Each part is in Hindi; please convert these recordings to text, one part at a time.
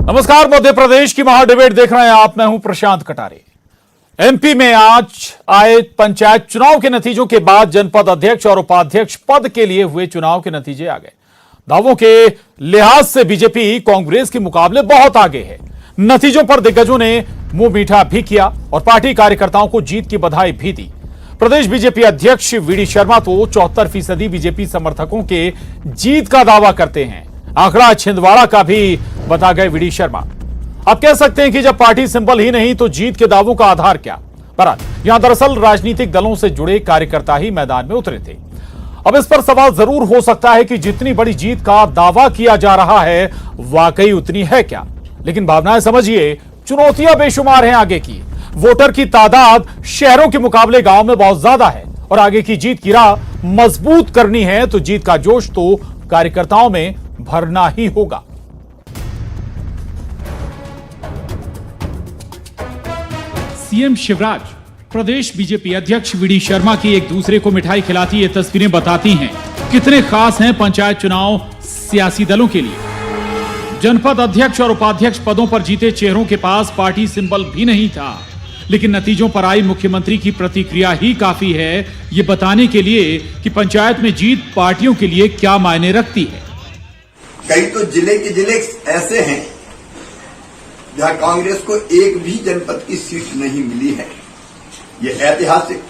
नमस्कार, मध्य प्रदेश की महाडिबेट देख रहे हैं आप। मैं हूं प्रशांत कटारे। एमपी में आज आए पंचायत चुनाव के नतीजों के बाद जनपद अध्यक्ष और उपाध्यक्ष पद के लिए हुए चुनाव के नतीजे आ गए। दावों के लिहाज से बीजेपी कांग्रेस के मुकाबले बहुत आगे है। नतीजों पर दिग्गजों ने मुंह मीठा भी किया और पार्टी कार्यकर्ताओं को जीत की बधाई भी दी। प्रदेश बीजेपी अध्यक्ष वीडी शर्मा तो 74% बीजेपी समर्थकों के जीत का दावा करते हैं। आंकड़ा छिंदवाड़ा का भी बता गए वीडी शर्मा। आप कह सकते हैं कि जब पार्टी सिंबल ही नहीं तो जीत के दावों का आधार क्या? पर यहां दरअसल राजनीतिक दलों से जुड़े कार्यकर्ता ही मैदान में उतरे थे। अब इस पर सवाल जरूर हो सकता है कि जितनी बड़ी जीत का दावा किया जा रहा है वाकई उतनी है क्या? लेकिन भावनाएं समझिए, चुनौतियां बेशुमार हैं आगे की। वोटर की तादाद शहरों के मुकाबले गांव में बहुत ज्यादा है और आगे की जीत की राह मजबूत करनी है तो जीत का जोश तो कार्यकर्ताओं में भरना ही होगा। सीएम शिवराज, प्रदेश बीजेपी अध्यक्ष वीडी शर्मा की एक दूसरे को मिठाई खिलाती ये तस्वीरें बताती हैं कितने खास हैं पंचायत चुनाव सियासी दलों के लिए। जनपद अध्यक्ष और उपाध्यक्ष पदों पर जीते चेहरों के पास पार्टी सिंबल भी नहीं था, लेकिन नतीजों पर आई मुख्यमंत्री की प्रतिक्रिया ही काफी है ये बताने के लिए कि पंचायत में जीत पार्टियों के लिए क्या मायने रखती है। कई तो जिले के जिले ऐसे हैं जहां कांग्रेस को एक भी जनपद की सीट नहीं मिली है। ये ऐतिहासिक,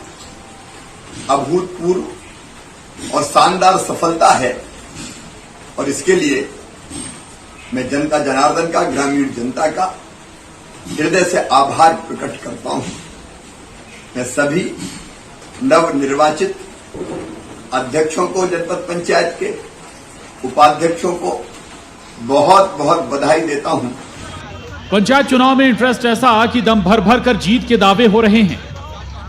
अभूतपूर्व और शानदार सफलता है और इसके लिए मैं जनता जनार्दन का, ग्रामीण जनता का हृदय से आभार प्रकट करता हूं। मैं सभी नवनिर्वाचित अध्यक्षों को, जनपद पंचायत के उपाध्यक्षों को बहुत बहुत बधाई देता हूं। पंचायत चुनाव में इंटरेस्ट ऐसा कि दम भर भर कर जीत के दावे हो रहे हैं।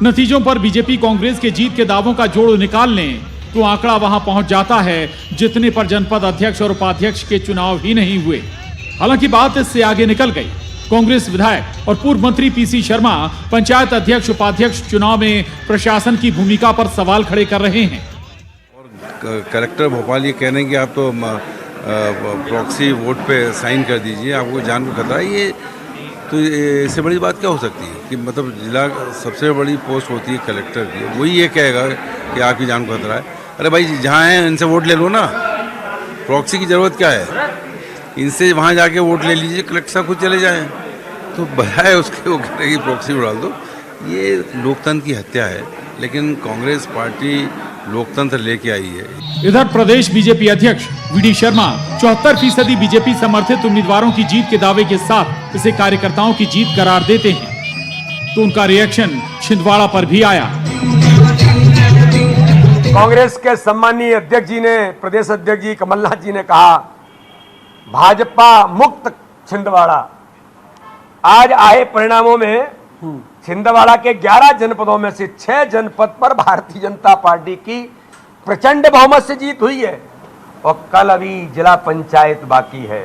नतीजों पर बीजेपी कांग्रेस के जीत के दावों का जोड़ निकाल लें तो आंकड़ा वहां पहुंच जाता है जितने पर जनपद अध्यक्ष और उपाध्यक्ष के चुनाव ही नहीं हुए। हालांकि बात इससे आगे निकल गई। कांग्रेस विधायक और पूर्व मंत्री पीसी शर्मा पंचायत अध्यक्ष उपाध्यक्ष चुनाव में प्रशासन की भूमिका पर सवाल खड़े कर रहे हैं। कलेक्टर भोपाल ये कह रहे हैं कि आप तो प्रॉक्सी वोट पे साइन कर दीजिए, आपको जान को खतरा है। ये तो इससे बड़ी बात क्या हो सकती है कि मतलब जिला सबसे बड़ी पोस्ट होती है कलेक्टर की, वही ये कहेगा कि आपकी जान को खतरा है। अरे भाई जहाँ हैं इनसे वोट ले लो ना, प्रॉक्सी की ज़रूरत क्या है? इनसे वहाँ जाके वोट ले लीजिए, कलेक्टर साहब खुद चले जाएँ। तो बजाय उसके वो कह रहे कि प्रॉक्सी डाल दो, ये लोकतंत्र की हत्या है। लेकिन कांग्रेस पार्टी लोकतंत्र लेके आई है। इधर प्रदेश बीजेपी अध्यक्ष वीडी शर्मा 74% बीजेपी समर्थित उम्मीदवारों की जीत के दावे के साथ इसे कार्यकर्ताओं की जीत करार देते हैं तो उनका रिएक्शन छिंदवाड़ा पर भी आया। कांग्रेस के सम्मानीय अध्यक्ष जी ने, प्रदेश अध्यक्ष जी कमलनाथ जी ने कहा भाजपा मुक्त छिंदवाड़ा। आज आए परिणामों में छिंदवाड़ा के 11 जनपदों में से 6 जनपद पर भारतीय जनता पार्टी की प्रचंड बहुमत से जीत हुई है और कल अभी जिला पंचायत बाकी है।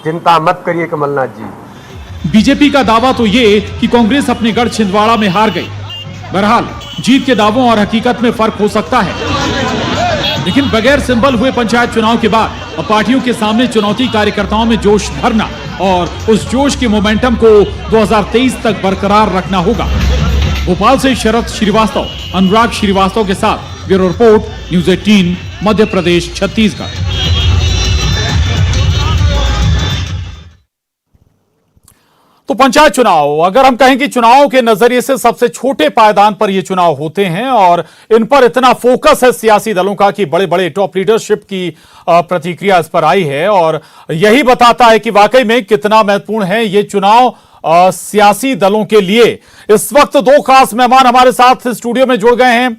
चिंता मत करिए कमलनाथ जी। बीजेपी का दावा तो ये कि कांग्रेस अपने गढ़ छिंदवाड़ा में हार गई। बहरहाल जीत के दावों और हकीकत में फर्क हो सकता है, लेकिन बगैर सिंबल हुए पंचायत चुनाव के बाद अब पार्टियों के सामने चुनौती कार्यकर्ताओं में जोश भरना और उस जोश के मोमेंटम को 2023 तक बरकरार रखना होगा। भोपाल से शरद श्रीवास्तव, अनुराग श्रीवास्तव के साथ bureau report, news 18, Madhya Pradesh, Chhattisgarh. तो पंचायत चुनाव, अगर हम कहें कि चुनाव के नजरिए से सबसे छोटे पायदान पर ये चुनाव होते हैं और इन पर इतना फोकस है सियासी दलों का कि बड़े बड़े टॉप लीडरशिप की प्रतिक्रिया इस पर आई है और यही बताता है कि वाकई में कितना महत्वपूर्ण है ये चुनाव सियासी दलों के लिए। इस वक्त 2 खास मेहमान हमारे साथ स्टूडियो में जुड़ गए हैं।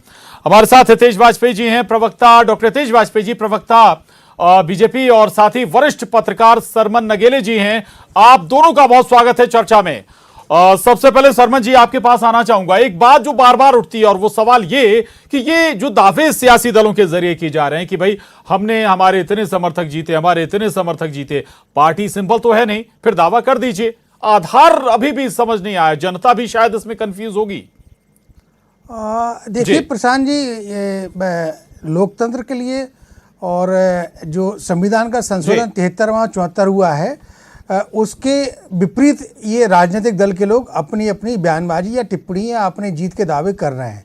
हमारे साथ हितेश वाजपेयी जी हैं, प्रवक्ता डॉक्टर हितेश वाजपेयी जी, प्रवक्ता बीजेपी, और साथ ही वरिष्ठ पत्रकार सरमन नगेले जी हैं। आप दोनों का बहुत स्वागत है चर्चा में। सबसे पहले सरमन जी आपके पास आना चाहूंगा। एक बात जो बार बार उठती है और वो सवाल ये कि ये जो दावे सियासी दलों के जरिए किए जा रहे हैं कि भाई हमने, हमारे इतने समर्थक जीते, हमारे इतने समर्थक जीते, पार्टी सिंबल तो है नहीं, फिर दावा कर दीजिए। आधार अभी भी समझ नहीं आया, जनता भी शायद इसमें कंफ्यूज होगी। देखिए प्रशांत जी, लोकतंत्र के लिए और जो संविधान का संशोधन 73वां 74 हुआ है उसके विपरीत ये राजनीतिक दल के लोग अपनी अपनी बयानबाजी या टिप्पणी या अपने जीत के दावे कर रहे हैं।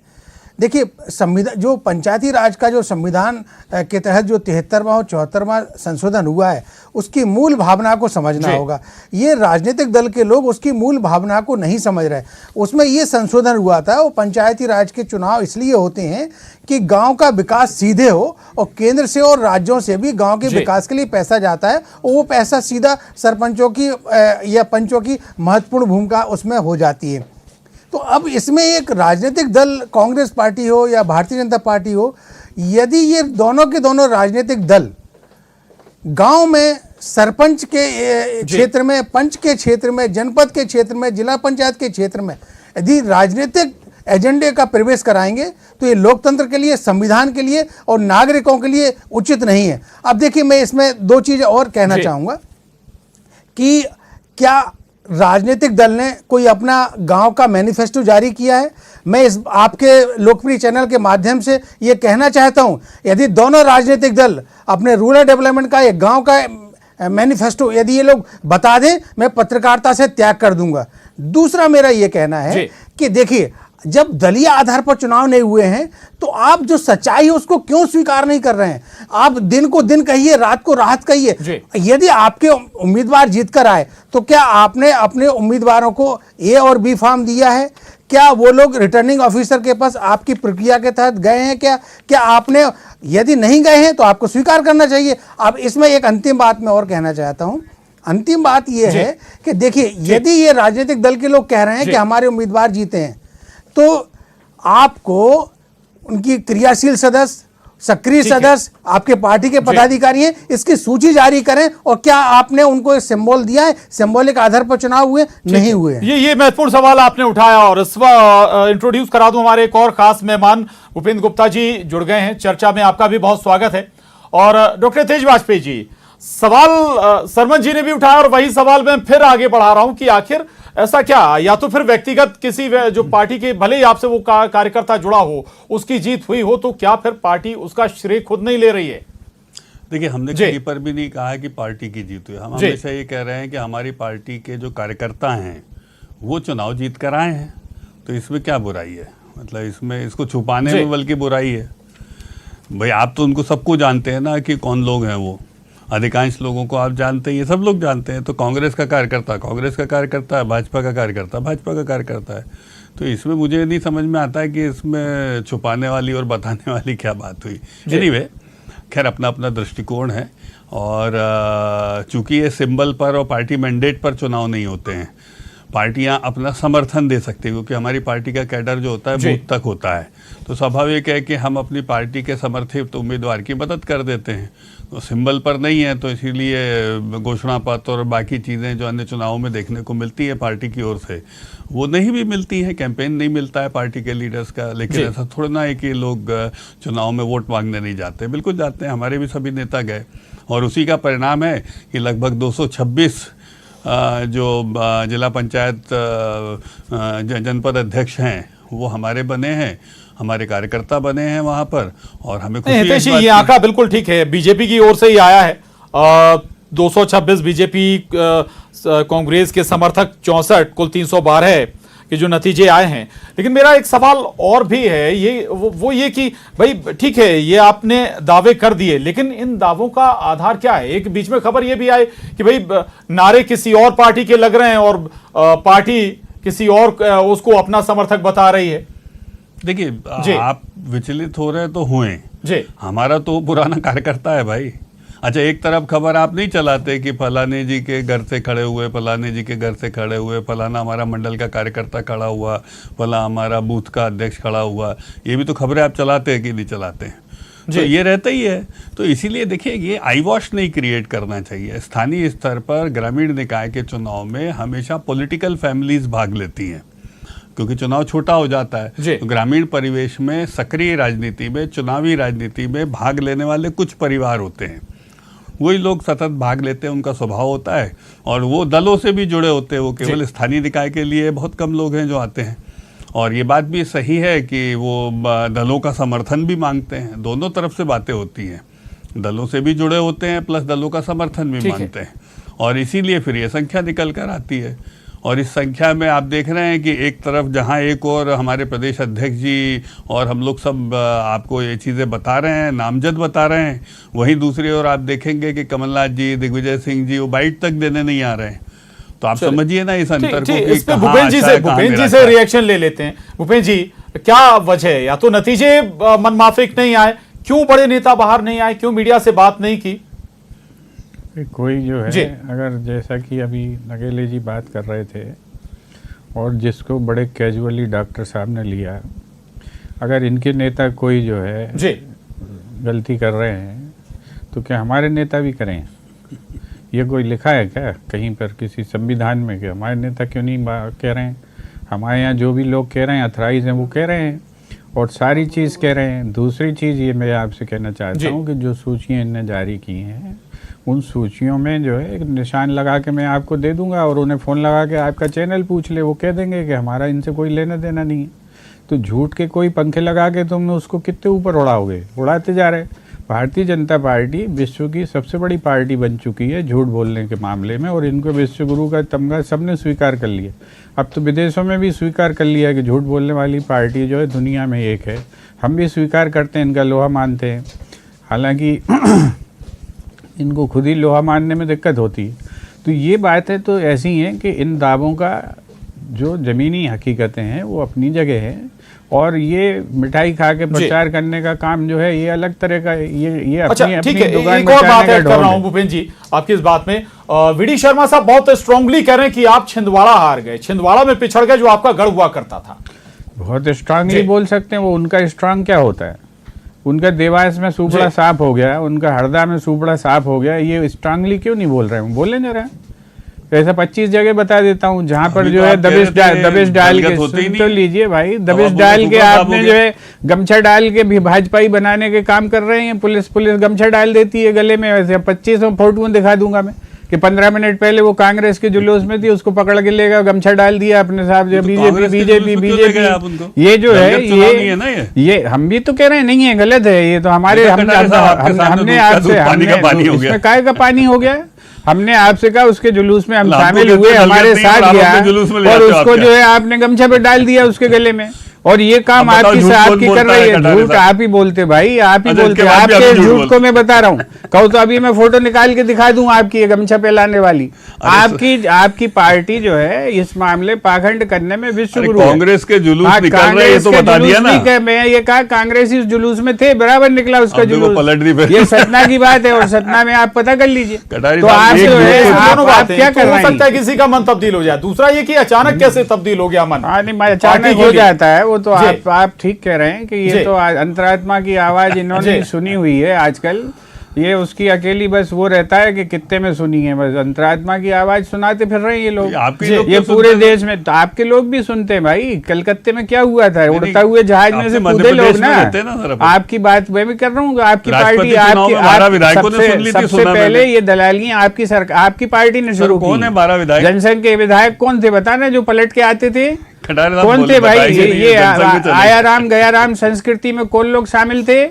देखिए, संविधान जो पंचायती राज का जो संविधान के तहत जो 73वां और 74वां संशोधन हुआ है उसकी मूल भावना को समझना होगा। ये राजनीतिक दल के लोग उसकी मूल भावना को नहीं समझ रहे। उसमें ये संशोधन हुआ था, वो पंचायती राज के चुनाव इसलिए होते हैं कि गांव का विकास सीधे हो और केंद्र से और राज्यों से भी गांव के विकास के लिए पैसा जाता है और वो पैसा सीधा सरपंचों की या पंचों की महत्वपूर्ण भूमिका उसमें हो जाती है। तो अब इसमें एक राजनीतिक दल कांग्रेस पार्टी हो या भारतीय जनता पार्टी हो, यदि ये दोनों के दोनों राजनीतिक दल गांव में सरपंच के क्षेत्र में, पंच के क्षेत्र में, जनपद के क्षेत्र में, जिला पंचायत के क्षेत्र में यदि राजनीतिक एजेंडे का प्रवेश कराएंगे तो ये लोकतंत्र के लिए, संविधान के लिए और नागरिकों के लिए उचित नहीं है। अब देखिए, मैं इसमें दो चीजें और कहना चाहूंगा कि क्या राजनीतिक दल ने कोई अपना गांव का मैनिफेस्टो जारी किया है? मैं इस आपके लोकप्रिय चैनल के माध्यम से ये कहना चाहता हूं, यदि दोनों राजनीतिक दल अपने रूरल डेवलपमेंट का, एक गांव का मैनिफेस्टो यदि ये लोग बता दें, मैं पत्रकारिता से त्याग कर दूंगा। दूसरा मेरा ये कहना है कि देखिए, जब दलीय आधार पर चुनाव नहीं हुए हैं तो आप जो सच्चाई है उसको क्यों स्वीकार नहीं कर रहे हैं? आप दिन को दिन कहिए, रात को रात कहिए। यदि आपके उम्मीदवार जीत कर आए तो क्या आपने अपने उम्मीदवारों को ए और बी फॉर्म दिया है? क्या वो लोग रिटर्निंग ऑफिसर के पास आपकी प्रक्रिया के तहत गए हैं? क्या आपने, यदि नहीं गए हैं तो आपको स्वीकार करना चाहिए। अब इसमें एक अंतिम बात मैं और कहना चाहता हूं। अंतिम बात यह है कि देखिए, यदि ये राजनीतिक दल के लोग कह रहे हैं कि हमारे उम्मीदवार जीते हैं तो आपको उनकी क्रियाशील सदस्य, सक्रिय सदस्य, आपके पार्टी के पदाधिकारी हैं, इसकी सूची जारी करें। और क्या आपने उनको एक सिंबल दिया है? सिंबॉलिक आधार पर चुनाव हुए नहीं हुए? ये महत्वपूर्ण सवाल आपने उठाया और इस इंट्रोड्यूस करा दूं हमारे एक और खास मेहमान भूपेंद्र गुप्ता जी जुड़ गए हैं चर्चा में। आपका भी बहुत स्वागत है। और डॉक्टर तेज वाजपेयी जी, सवाल सरमन जी ने भी उठाया और वही सवाल मैं फिर आगे बढ़ा रहा हूं कि आखिर ऐसा क्या, या तो फिर व्यक्तिगत किसी जो पार्टी के, भले ही आपसे वो कार्यकर्ता जुड़ा हो, उसकी जीत हुई हो, तो क्या फिर पार्टी उसका श्रेय खुद नहीं ले रही है? देखिए, हमने कहीं पर भी नहीं कहा है कि पार्टी की जीत हुई। हम हमेशा ये कह रहे हैं कि हमारी पार्टी के जो कार्यकर्ता हैं वो चुनाव जीत कर आए हैं, तो इसमें क्या बुराई है? मतलब इसमें, इसको छुपाने में बल्कि बुराई है। भाई, आप तो उनको सबको जानते हैं ना कि कौन लोग हैं वो। अधिकांश लोगों को आप जानते हैं, ये सब लोग जानते हैं। तो कांग्रेस का कार्यकर्ता कांग्रेस का कार्यकर्ता है, भाजपा का कार्यकर्ता भाजपा का कार्यकर्ता है। तो इसमें मुझे नहीं समझ में आता है कि इसमें छुपाने वाली और बताने वाली क्या बात हुई। एनीवे, खैर, अपना अपना दृष्टिकोण है। और चूंकि ये सिंबल पर और पार्टी मैंडेट पर चुनाव नहीं होते हैं, पार्टियां अपना समर्थन दे सकती है, क्योंकि हमारी पार्टी का कैडर जो होता है बूथ तक होता है। तो स्वाभाविक है कि हम अपनी पार्टी के समर्थित उम्मीदवार की मदद कर देते हैं। तो सिंबल पर नहीं है, तो इसीलिए घोषणा पत्र और बाकी चीज़ें जो अन्य चुनावों में देखने को मिलती है पार्टी की ओर से, वो नहीं भी मिलती है। कैंपेन नहीं मिलता है पार्टी के लीडर्स का। लेकिन ऐसा थोड़ा ना है कि लोग चुनाव में वोट मांगने नहीं जाते, बिल्कुल जाते हैं। हमारे भी सभी नेता गए और उसी का परिणाम है कि लगभग 226 जो जिला पंचायत जनपद अध्यक्ष हैं वो हमारे बने हैं, हमारे कार्यकर्ता बने हैं वहां पर। और हमें खुशी है। ये आंकड़ा बिल्कुल ठीक है, बीजेपी की ओर से ही आया है। 226 बीजेपी, कांग्रेस के समर्थक 64, कुल 312 के जो नतीजे आए हैं। लेकिन मेरा एक सवाल और भी है, ये वो ये कि भाई ठीक है, ये आपने दावे कर दिए, लेकिन इन दावों का आधार क्या है? एक बीच में खबर ये भी आई कि भाई नारे किसी और पार्टी के लग रहे हैं और पार्टी किसी और उसको अपना समर्थक बता रही है। देखिए, आप विचलित हो रहे तो हुए जी, हमारा तो पुराना कार्यकर्ता है भाई। अच्छा, एक तरफ खबर आप नहीं चलाते कि फलाने जी के घर से खड़े हुए, फलाने जी के घर से खड़े हुए, फलाना हमारा मंडल का कार्यकर्ता खड़ा हुआ, फला हमारा बूथ का अध्यक्ष खड़ा हुआ। ये भी तो खबरें आप चलाते हैं कि नहीं चलाते हैं? तो ये रहता ही है। तो इसीलिए देखिए, ये आई वॉश नहीं क्रिएट करना चाहिए। स्थानीय स्तर पर ग्रामीण निकाय के चुनाव में हमेशा पॉलिटिकल फैमिलीज भाग लेती हैं, क्योंकि चुनाव छोटा हो जाता है। तो ग्रामीण परिवेश में, सक्रिय राजनीति में, चुनावी राजनीति में भाग लेने वाले कुछ परिवार होते हैं, वही लोग सतत भाग लेते हैं, उनका स्वभाव होता है। और वो दलों से भी जुड़े होते हैं, वो केवल स्थानीय निकाय के लिए बहुत कम लोग हैं जो आते हैं। और ये बात भी सही है कि वो दलों का समर्थन भी मांगते हैं। दोनों तरफ से बातें होती हैं। दलों से भी जुड़े होते हैं, प्लस दलों का समर्थन भी मानते हैं, और इसीलिए फिर ये संख्या निकल कर आती है। और इस संख्या में आप देख रहे हैं कि एक तरफ जहां एक और हमारे प्रदेश अध्यक्ष जी और हम लोग सब आपको ये चीज़ें बता रहे हैं, नामजद बता रहे हैं, वहीं दूसरी ओर आप देखेंगे कि कमलनाथ जी, दिग्विजय सिंह जी वो बाइट तक देने नहीं आ रहे हैं। तो आप समझिए ना इस अंतर को। इस पे भूपेंद्र जी से रिएक्शन ले लेते हैं। भूपेंद्र जी, क्या वजह है? या तो नतीजे मनमाफिक नहीं आए, क्यों बड़े नेता बाहर नहीं आए, क्यों मीडिया से बात नहीं की? कोई जो है, अगर जैसा कि अभी नगेले जी बात कर रहे थे और जिसको बड़े कैजुअली डॉक्टर साहब ने लिया, अगर इनके नेता कोई जो है गलती कर रहे हैं तो क्या हमारे नेता भी करें? ये कोई लिखा है क्या कहीं पर किसी संविधान में कि हमारे नेता क्यों नहीं कह रहे हैं? हमारे यहाँ जो भी लोग कह रहे हैं, अथराइज हैं, वो कह रहे हैं और सारी चीज़ कह रहे हैं। दूसरी चीज़ ये मैं आपसे कहना चाहता हूँ कि जो सूचियाँ इनने जारी की हैं, उन सूचियों में जो है एक निशान लगा के मैं आपको दे दूंगा और उन्हें फ़ोन लगा के आपका चैनल पूछ ले, वो कह देंगे कि हमारा इनसे कोई लेना देना नहीं है। तो झूठ के कोई पंखे लगा के तुम उसको कितने ऊपर उड़ाओगे? उड़ाते जा रहे। भारतीय जनता पार्टी विश्व की सबसे बड़ी पार्टी बन चुकी है झूठ बोलने के मामले में, और इनको विश्व गुरु का तमगा सबने स्वीकार कर लिया। अब तो विदेशों में भी स्वीकार कर लिया कि झूठ बोलने वाली पार्टी जो है दुनिया में एक है। हम भी स्वीकार करते हैं, इनका लोहा मानते हैं, हालांकि इनको खुद ही लोहा मानने में दिक्कत होती है। तो ये बात है तो ऐसी है कि इन दावों का जो ज़मीनी हकीकतें हैं वो अपनी जगह है, और ये मिठाई खा के प्रचार करने का काम जो है ये अलग तरह का, ये अपनी अपनी दुकान एक और बात ऐड कर रहा हूं भूपेंद्र जी आपकी इस बात में। वीडी शर्मा साहब बहुत स्ट्रांगली कह रहे हैं कि आप छिंदवाड़ा हार गए, छिंदवाड़ा में पिछड़ गए जो आपका गढ़ हुआ करता था। बहुत स्ट्रांगली बोल सकते हैं। वो उनका स्ट्रांग क्या होता है? उनका देवास में सुपड़ा साफ हो गया, उनका हरदा में सुपड़ा साफ हो गया, ये स्ट्रांगली क्यों नहीं बोल रहे हैं? बोले नहीं रहे। ऐसा 25 जगह बता देता हूँ जहाँ पर जो है दबिश डाल के, सुन तो लीजिए भाई, दबिश डाल के आपने जो है गमछा डाल के भी भाजपाई बनाने के काम कर रहे हैं। पुलिस गमछा डाल देती है गले में। वैसे 25 फोटो दिखा दूंगा मैं कि 15 मिनट पहले वो कांग्रेस के जुलूस में थी, उसको पकड़ के लेगा, गमछा डाल दिया अपने साहब जो बीजेपी ये जो है ये हम भी तो कह रहे हैं नहीं है, गलत है ये तो हमारे हमने आपसे इसमें काय का पानी हो गया। हमने आपसे कहा उसके जुलूस में हम शामिल हुए, हमारे साथ गया और उसको जो है आपने गमछा पे डाल दिया उसके गले में, और ये काम आपकी कर रही है। झूठ आप ही बोलते भाई, आप ही बोलते। आपके झूठ को मैं बता रहा हूँ, कहूँ तो अभी मैं फोटो निकाल के दिखा दूं आपकी ये गमछा पहलाने वाली। आपकी पार्टी जो है इस मामले पाखंड करने में विश्व गुरु। कांग्रेस के जुलूस निकल रहे हैं, ये तो बता दिया ना। मैं ये कहा कांग्रेस इस जुलूस में थे, बराबर निकला उसका जुलूस। ये सतना की बात है और सतना में आप पता कर लीजिए। तो आप जो है आप क्या कर रहे हैं? हो सकता है किसी का मन तब्दील हो जाए। दूसरा ये कि अचानक कैसे तब्दील हो गया मन? अचानक हो जाता है वो तो आप ठीक कह रहे हैं कि ये तो अंतरात्मा की आवाज इन्होंने सुनी हुई है आजकल। ये उसकी अकेली बस वो रहता है कि कितने में सुनी है, बस अंतरात्मा की आवाज सुनाते फिर रहे हैं ये लोग। ये पूरे देश में तो आपके लोग भी सुनते हैं भाई। कलकत्ते में क्या हुआ था? उड़ता हुए जहाज में से कूदे लोग ना। आपकी बात मैं भी कर रहा हूँ। आपकी पार्टी सबसे पहले ये दलालियां आपकी पार्टी ने शुरू की। जनसंघ के विधायक कौन थे बताना, जो पलट के आते थे? कौन थे भाई? ये आया राम गया राम संस्कृति में कौन लोग शामिल थे?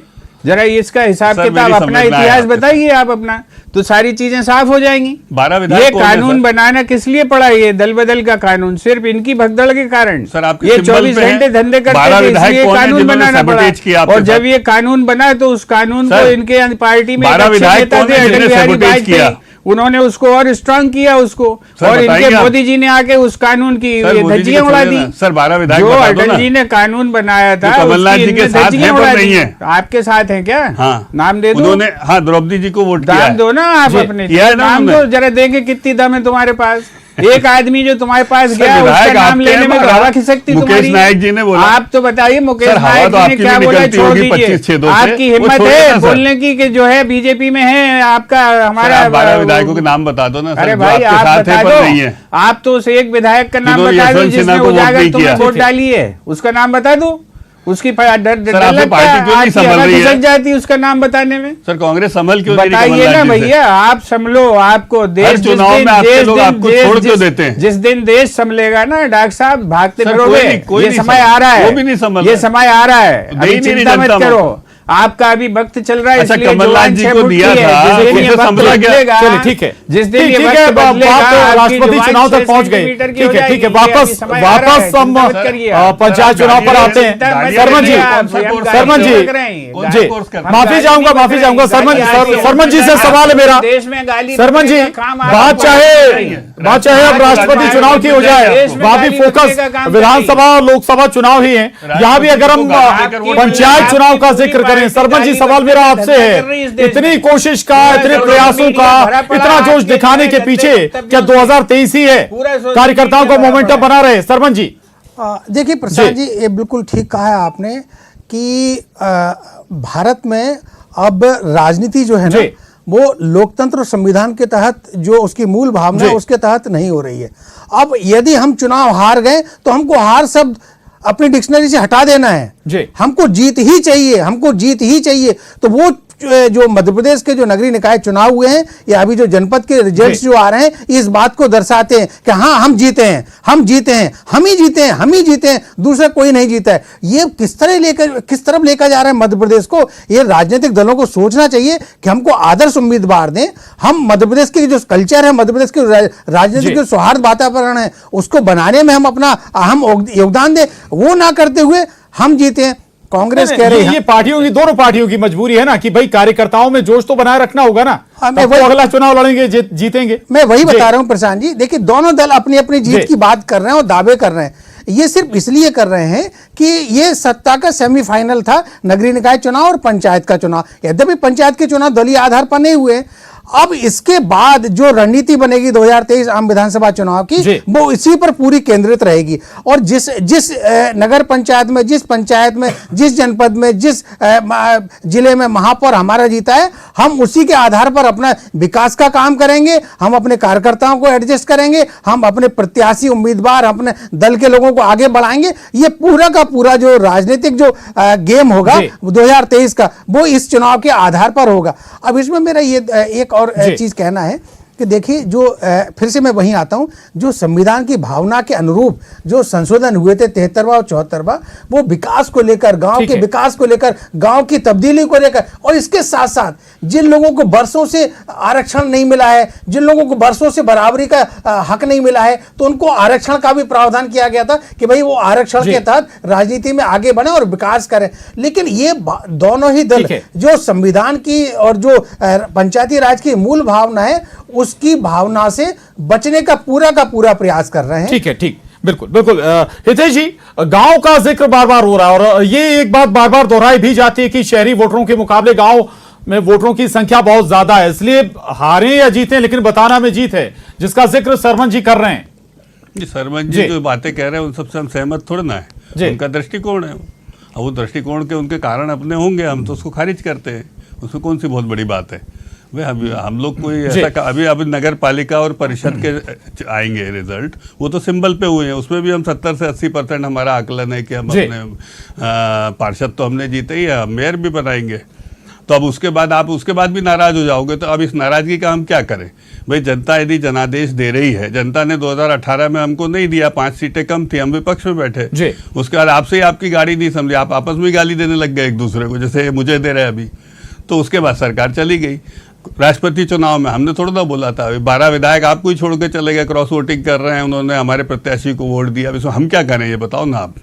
जरा इसका हिसाब किताब अपना इतिहास बताइए आप अपना, तो सारी चीजें साफ हो जाएंगी। ये कानून बनाना किस लिए पड़ा? ये दल बदल का कानून सिर्फ इनकी भगदड़ के कारण। ये 24 घंटे धंधे करते थे, इसलिए कानून बनाना पड़ा। और जब ये कानून बना तो उस कानून को इनके पार्टी में नेता थे अटल बिहारी वाजपेयी, उन्होंने उसको और स्ट्रांग किया उसको, और इनके मोदी जी ने आके उस कानून की धज्जियां उड़ा दी। सर 12 विधायक जो अटल जी ने कानून बनाया था कमलनाथ जी के साथ नहीं है। आपके साथ है क्या? हाँ, नाम दे दो। उन्होंने हाँ द्रौपदी जी को वोट किया। दो ना आप अपने नाम दो, जरा देंगे कितनी दम है तुम्हारे पास। एक आदमी जो तुम्हारे पास गया उसका नाम लेने में हवा खिसकती तुम्हारी। मुकेश नायक जी ने बोला। आप तो बताइए मुकेश नायक जी ने क्या बोला? छोड़ दीजिए, आपकी हिम्मत है बोलने की कि जो है बीजेपी में है आपका हमारा। 12 विधायकोों के नाम बता दो ना। अरे भाई आप बता दो, आप तो उस एक विधायक का नाम बता दो जिसने उजागर तुम्हें वोट डाली है, उसका नाम बता दो। उसकी पार्टी क्यों नहीं संभल जाती उसका नाम बताने में? सर कांग्रेस संभल क्यों? बताइए ना भैया, आप संभलो। आपको देश चुनाव में आपके लोग आपको छोड़ क्यों देते हैं? जिस दिन देश संभलेगा ना डॉक्टर साहब, भागते फिरोगे। ये समय आ रहा है, वो भी नहीं संभल। ये समय आ रहा है, अभी चिंता मत करो। आपका अभी वक्त चल रहा है, अच्छा, इसलिए कमलनाथ जुबान जी 6 को फुट दिया की है। था, जिस दिन तो ये फिर वक्त समझा क्या? बदलेगा, चलिए ठीक है, जिस दिन ठीक ये है, वक्त बदलेगा, बात आपकी राष्ट्रपति जुबान चुनाव 6 तक पहुंच गई। सेंटीमीटर की ठीक हो है, ठीक है, जाएगी। ये अभी वापस समय आ रहा है, वापस हम चिंता मत करिए आप। पंचायत चुनाव पर आते हैं। सरमन जी, सरमन जी, जी, माफी चाहूंगा सरमन जी से सवाल है मेरा। देश में गाली सरमन जी, देने का काम आप बात चाहे अब राष्ट्रपति चुनाव की हो जाए, वहां भी फोकस विधानसभा और लोकसभा चुनाव ही है। यहाँ भी अगर हम पंचायत चुनाव का जिक्र करें, सरमन जी सवाल मेरा आपसे है, इतनी कोशिश का, इतने प्रयासों का, इतना जोश दिखाने के पीछे क्या 2023 ही है? कार्यकर्ताओं को मोमेंटम बना रहे सरमन जी। देखिए प्रसाद जी, ये बिल्कुल ठीक कहा है आपने कि भारत में अब राजनीति जो है ना, वो लोकतंत्र और संविधान के तहत जो उसकी मूल भावना है उसके तहत नहीं हो रही है। अब यदि हम चुनाव हार गए तो हमको हार शब्द अपनी डिक्शनरी से हटा देना है। हमको जीत ही चाहिए, हमको जीत ही चाहिए। तो वो जो मध्य प्रदेश के जो नगरीय निकाय चुनाव हुए हैं या अभी जो जनपद के रिजल्ट्स जो आ रहे हैं, इस बात को दर्शाते हैं कि हाँ हम जीते हैं, हम जीते हैं, हम ही जीते हैं, हम ही जीते हैं, दूसरा कोई नहीं जीता है। ये किस तरफ लेकर जा रहे हैं मध्य प्रदेश को? ये राजनीतिक दलों को सोचना चाहिए कि हमको आदर्श उम्मीदवार दें। हम मध्य प्रदेश की जो कल्चर है, मध्य प्रदेश के राजनीतिक जो सौहार्द वातावरण है, उसको बनाने में हम अपना अहम योगदान दें। वो ना करते हुए हम जीते हैं। कांग्रेस कह रही है, ये पार्टियों की, दोनों पार्टियों की मजबूरी है ना कि भाई कार्यकर्ताओं में जोश तो बनाए रखना होगा ना। तब तो अगला चुनाव लड़ेंगे, जीतेंगे। मैं वही बता रहा हूं प्रशांत जी। देखिए, दोनों दल अपनी अपनी जीत की बात कर रहे हैं और दावे कर रहे हैं। ये सिर्फ इसलिए कर रहे हैं कि ये सत्ता का सेमीफाइनल था, नगरीय निकाय चुनाव और पंचायत का चुनाव। यद्यपि पंचायत के चुनाव दलीय आधार पर नहीं हुए। अब इसके बाद जो रणनीति बनेगी 2023 आम विधानसभा चुनाव की, वो इसी पर पूरी केंद्रित रहेगी। और जिस नगर पंचायत में, जिस पंचायत में, जिस जनपद में, जिस जिले में महापौर हमारा जीता है, हम उसी के आधार पर अपना विकास का काम करेंगे। हम अपने कार्यकर्ताओं को एडजस्ट करेंगे, हम अपने प्रत्याशी उम्मीदवार, अपने दल के लोगों को आगे बढ़ाएंगे। ये पूरा का पूरा जो राजनीतिक जो गेम होगा 2023 का, वो इस चुनाव के आधार पर होगा। अब इसमें मेरा ये एक और चीज कहना है कि देखिए, जो फिर से मैं वहीं आता हूं, जो संविधान की भावना के अनुरूप जो संशोधन हुए थे 73वां और 74वां, वो विकास को लेकर, गांव के विकास को लेकर, गांव की तब्दीली को लेकर, और इसके साथ साथ जिन लोगों को बरसों से आरक्षण नहीं मिला है, जिन लोगों को बरसों से बराबरी का हक नहीं मिला है, तो उनको आरक्षण का भी प्रावधान किया गया था कि भाई वो आरक्षण के तहत राजनीति में आगे बढ़े और विकास करें। लेकिन ये दोनों ही दल जो संविधान की और जो पंचायती राज की मूल भावना है, उसकी भावना से बचने का पूरा प्रयास कर रहे हैं। ठीक है, ठीक, बिल्कुल। हितेश जी, गांव का जिक्र बार बार हो रहा है और ये एक बात बार बार दोहराई भी जाती है कि शहरी वोटरों के मुकाबले गांव में वोटरों की संख्या बहुत ज्यादा है, इसलिए हारें या जीतें लेकिन बताना में जीत है, जिसका जिक्र सरमन जी कर रहे हैं। सरमन जी जो बातें कह रहे हैं उन सबसे हम सहमत थोड़ा ना है, उनका दृष्टिकोण है। अब वो दृष्टिकोण के उनके कारण अपने होंगे, हम तो उसको खारिज करते हैं, उसमें कौन सी बहुत बड़ी बात है। वे हम लोग कोई ऐसा अभी नगर पालिका और परिषद के आएंगे रिजल्ट, वो तो सिंबल पे हुए हैं, उसमें भी हम 70 से 80% हमारा आकलन है कि हम अपने पार्षद तो हमने जीते ही है, मेयर भी बनाएंगे। तो अब उसके बाद आप उसके बाद भी नाराज हो जाओगे, तो अब इस नाराजगी का हम क्या करें? भाई जनता यदि जनादेश दे रही है, जनता ने 2018 में हमको नहीं दिया, 5 सीटें कम थी, हम विपक्ष में बैठे, उसके बाद आपसे ही आपकी गाड़ी नहीं समझी, आप आपस में गाली देने लग गए एक दूसरे को, जैसे मुझे दे रहे हैं अभी। तो उसके बाद सरकार चली गई। राष्ट्रपति चुनाव में हमने थोड़ा ना बोला था, 12 विधायक आपको ही छोड़ के चले गए, क्रॉस वोटिंग कर रहे हैं, उन्होंने हमारे प्रत्याशी को वोट दिया। अब हम क्या करें, ये बताओ ना आप।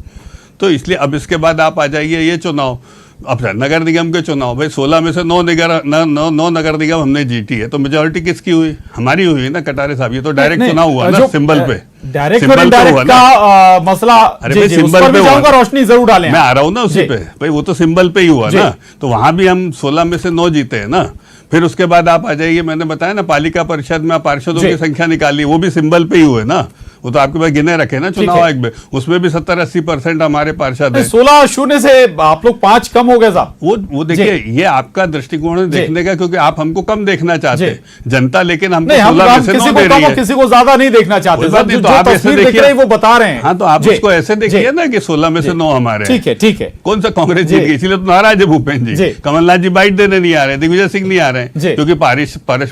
तो इसलिए अब इसके बाद आप आ जाइए ये चुनाव, अब नगर निगम के चुनाव, भाई 16 में से 9 नगर निगम हमने जीती है, तो मेजोरिटी किसकी हुई? हमारी हुई ना, कटारे साहब। ये तो डायरेक्ट चुनाव हुआ ना, सिंबल पे, सिंबल पे हुआ ना मसला। अरे भाई सिंबल पे हुआ, रोशनी जरूर डालें, मैं आ रहा हूँ ना उसी पे। भाई वो तो सिंबल पे ही हुआ ना, तो वहां भी हम 16 में से 9 जीते हैं ना। फिर उसके बाद आप आ जाइए, मैंने बताया ना पालिका परिषद में पार्षदों की संख्या निकाली, वो भी सिंबल पे ही हुए ना, वो तो आपके पास गिने रखे ना चुनाव आयोग में, उसमें भी 70-80% हमारे पार्षद है। 16-0 से आप लोग 5 कम हो गए साहब। वो देखिए, ये आपका दृष्टिकोण है देखने का, क्योंकि आप हमको कम देखना चाहते हैं जनता, लेकिन हमको 16 में से 9 दे रही है, किसी को ज्यादा नहीं देखना चाहते, तो आप ऐसे देखिए, वो बता रहे हैं। हाँ, तो आप उसको ऐसे देखिए ना कि 16 में से 9 हमारे। ठीक है। कौन सा कांग्रेस जीत गई, इसलिए तो नाराज है भूपेन्द्र जी। कमलनाथ जी बाइट देने नहीं आ रहे, दिग्विजय सिंह नहीं आ रहे, रहे जी। हैं, क्योंकि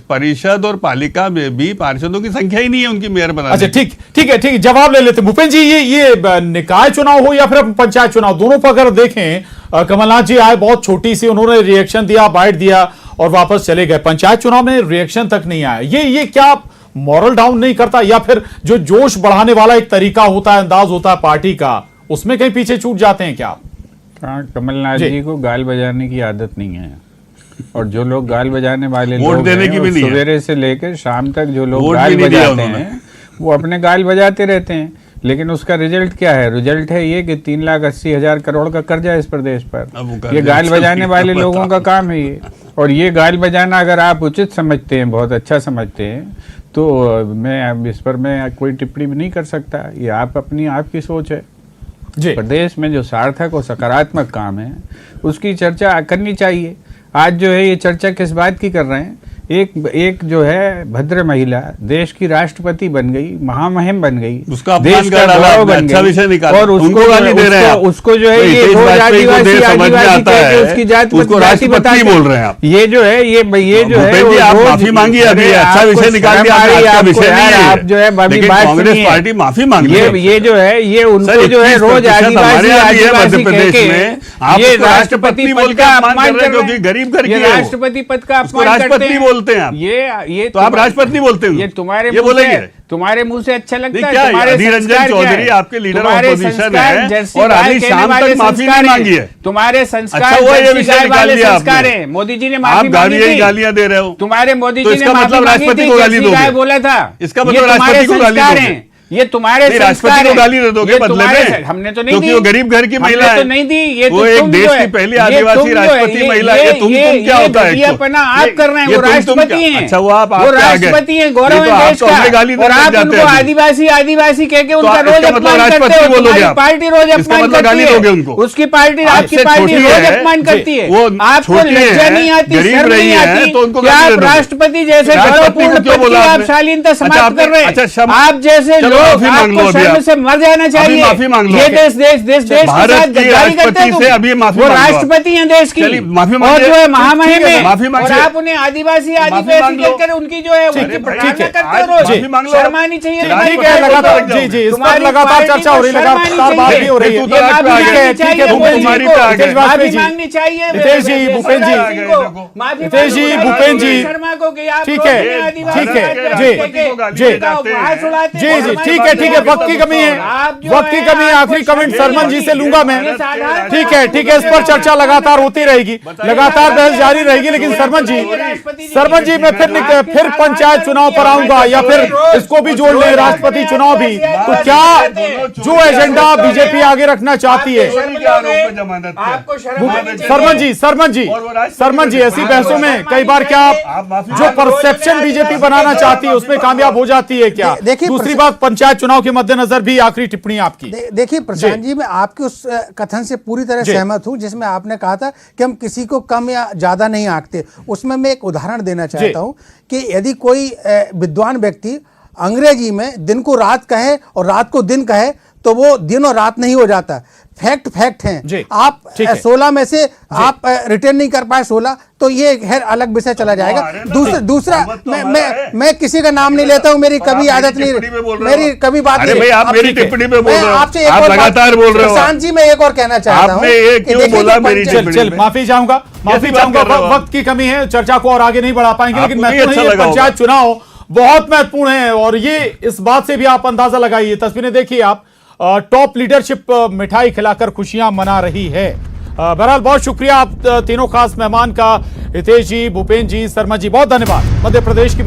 परिषद और पालिका में भी पार्षदों की संख्या ही नहीं है उनकी मेयर बनाने अच्छा की। ठीक है जवाब ले लेते भूपेंद्र जी। ये निकाय चुनाव हो या फिर पंचायत चुनाव, दोनों पर अगर देखें, कमलनाथ जी आए बहुत छोटी सी, उन्होंने रिएक्शन दिया, बाइट दिया और वापस चले गए। पंचायत चुनाव में रिएक्शन तक नहीं आया। ये क्या मॉरल डाउन नहीं करता, या फिर जो जोश बढ़ाने वाला एक तरीका होता है, अंदाज होता है पार्टी का, उसमें कहीं पीछे छूट जाते हैं क्या? कमलनाथ जी को गाल बजाने की आदत नहीं है, और जो लोग गाल बजाने वाले वोट लोग देने हैं, की भी नहीं है। सवेरे से लेकर शाम तक जो लोग वोट गाल भी नहीं दिया बजाते उन्होंने। हैं वो अपने गाल बजाते रहते हैं, लेकिन उसका रिजल्ट क्या है? रिजल्ट है ये कि 3,80,000 करोड़ का कर्जा है इस प्रदेश अब वो पर। कर्जा ये गाल चल बजाने रही वाले है, लोगों का काम है ये। और ये गाल बजाना अगर आप उचित समझते हैं, बहुत अच्छा समझते हैं, तो मैं अब इस पर मैं कोई टिप्पणी भी नहीं कर सकता। ये आपकी सोच है। जी प्रदेश में जो सार्थक और सकारात्मक काम है उसकी चर्चा करनी चाहिए। आज जो है ये चर्चा किस बात की कर रहे हैं? एक जो है भद्र महिला देश की राष्ट्रपति बन गई, महामहिम बन गई, उसका देश अपमान का कर डाला, गौरव बन अच्छा गई, विषय निकाला, और उसको उनको गाली दे रहे हैं आप। उसको जो है भाई, ये तेज रोज वाजपेयी को आदिवासी देश समझ में आदिवासी आता कह के है, उसकी जात उसको जाति राष्ट्रपति बताते बोल रहे हैं आप। ये जो है ये जो है भूपेंद्र जी, आप रोज- माफी मांगिए अभी, अरे अच्छा आपको विषय निकाल दिया, शर्म आ रही है अच्छा आपको विषय यार, नहीं है। आप जो है अभी लेकिन बात कांग्रेस सुनिए। पार्टी माफी मांग रही है। ये जो है ये उनको जो है रोज 21% आदिवासी हमारे यहाँ भी है मध्य आदिवासी कह प्रदेश के में। आप ये उसको राष्ट्रपति बोल पद के का अपमान अपमान कर रहे हैं, कर क्योंकि गरीब घर की ये है वो। राष्ट्रपति पद का उसको अपमान करते राष्ट्रपति हैं। बोलते हैं आप। ये तो आप राष्ट्रपति बोलते हो, ये तुम्हारे ये मुंह से बोलेंगे? तुम्हारे मुंह से अच्छा लगता नहीं, है? क्या तुम्हारे अधीर रंजन संस्कार क्या चौधरी है? आपके लीडर ऑफ तुम्हारे ऑपोजिशन संस्कार हैं, जर्सी और गाय अभी कहने शाम वाले तक माफी संस्कार नहीं हैं। मांगी है। तुम्हारे संस्कार अच्छा हुआ ये जर्सी विषय गाय निकाल वाले लिया संस्कार आपने। हैं। मोदी जी ने आप माफी गाली मांगी थी। गालियां दे रहे हो, तुम्हारे मोदी तो जी ने इसका माफी मतलब मांगी राष्ट्रपति थी, को गाली जर्सी दोगे? गाय बोला था। इसका ये मतलब तुम्हारे राष्ट्रपति को गाली संस्कार दोगे? हैं। ये तुम्हारे नहीं, संस्कार राष्ट्रपति को हैं। गाली दे दोगे ये बदले तुम्हारे में? हमने तो नहीं क्योंकि दी। वो गरीब घर की महिला हमने है। तो नहीं दी। ये वो तो एक तुम देश जो की है, पहली ये आदिवासी तुम जो है, राष्ट्रपति महिला है। ये तुम क्या होता है? घटियापना आप कर रहे हैं। ये वो तुम राष्ट्रपति क्या? हैं। अच्छा, वो आप वो आगे। राष्ट्रपति हैं, गौरव ये तो है आप देश तो हमें गाली का। और देने आप लग जाते उनको हैं। आदिवासी आदिवासी कह के उनका तो रोज इसका मतलब अपमान करते राष्ट्रपति हो। बोलोगे तुम्हारी आप? पार्टी रोज इसका अपमान मतलब गाली करती दोगे है। उनको? उसकी पार्टी आपकी आपसे पार्टी छोटी रोज है, अपमान करती है। वो आपको छोटी लज्जा है, नहीं आती, गरीब शर्म रही नहीं है, आती तो उनको कि गाली आप दे दोगे। राष्ट्रपति जैसे राष्ट्रपति को गौरवपूर्ण क्यों पद बोला की आप आपने? शालीनता अच्छा, समाप्त आपने- कर रहे अच्छा, हैं। आप जैसे चलो लोग माफी मांग लो आपको अभी शर्म आप। से मर जाना चाहिए। माफी मांग लो ये अभी। देश के भारत साथ की गद्दारी करते राष्ट्रपति हैं से तुम। अभी माफी वो मांग लो आप। राष्ट्रपति हैं देश की, चलिए, माफी और मांगिए। जो है महामहिम ठीक है, है, माफी और मांगिए। आप उन्हें आदिवासी माफी आदिवासी मांग लो। कहकर उनकी जो है उनकी भाई, प्रताड़ना ठीक है, करते आज हो रोज। माफी मांग लो। शर्म आनी चाहिए। ठीक तुम्हारी है, पार्टी लगातार को। जी, इस पर तुम्हारी लगातार पार्टी चर्चा को हो रही है, शर्म आनी लगातार बात चाहिए। भी हो रही है। ये माफी ठीक है, मांगनी चाहिए ठीक है, मोदी जी हमारी को। पे आ गए। माफी मांगनी चाहिए हितेश जी, भूपेंद्र जी, सिंह को। माफी हितेश जी, मांगनी भूपेंद्र जी, चाहिए शर्मा को कि आप ठीक रोज है, में आदिवासी ठीक है, आदिवासी जी, कह के जी, उनका उपहास उड़ाते जी हैं। जी हमारी ठीक है, बात ठीक है, को वक्त की कमी है, आप जो वक्त की है, कमी है। आपको आखिरी कमेंट शर्म सरमन जी से लूंगा मैं। ये साधारण ठीक है, ठीक है, इस पर चर्चा लगातार होती रहेगी, लगातार बहस जारी रहेगी। लेकिन सरमन जी मैं फिर पंचायत चुनाव पर आऊंगा, या फिर इसको भी जोड़ ले राष्ट्रपति चुनाव भी। तो क्या जो एजेंडा बीजेपी आगे रखना चाहती है, आपको शर्म आनी चाहिए। सरमन जी ऐसी बहसों में कई बार क्या आप जो परसेप्शन बीजेपी बनाना चाहती है उसमें कामयाब हो जाती है क्या? देखिए, दूसरी बात, पंचायत चुनाव के मद्देनजर भी आखिरी टिप्पणी आपकी। देखिए प्रशांत जी, मैं आपके उस कथन से पूरी तरह सहमत हूं जिसमें आपने कहा था कि हम किसी को कम या ज्यादा नहीं आंकते। उसमें मैं एक उदाहरण देना चाहता हूं कि यदि कोई विद्वान व्यक्ति अंग्रेजी में दिन को रात कहे और रात को दिन कहे तो वो दिन और रात नहीं हो जाता। फैक्ट हैं। आप 16 में से आप रिटर्न नहीं कर पाए 16, तो ये खैर अलग विषय चला जाएगा। दूसरा मैं किसी का नाम नहीं लेता हूं, मेरी कभी आदत नहीं, मेरी कभी बात नहीं। भाई, आप मेरी टिप्पणी पे बोल रहे हो, आपसे आप लगातार बोल रहे हो। प्रशांत जी, मैं एक और कहना चाहता हूं। आपने ये क्यों बोला मेरी टिप्पणी चल में? माफी चाहूंगा, वक्त की कमी है, चर्चा को और आगे नहीं बढ़ा पाएंगे। लेकिन महत्वपूर्ण है, पंचायत चुनाव बहुत महत्वपूर्ण है, और ये इस बात से भी आप अंदाजा लगाइए, तस्वीरें देखिए आप, टॉप लीडरशिप मिठाई खिलाकर खुशियां मना रही है। बहरहाल बहुत शुक्रिया आप तीनों खास मेहमान का, हितेश जी, भूपेंद्र जी, शर्मा जी, बहुत धन्यवाद। मध्य प्रदेश की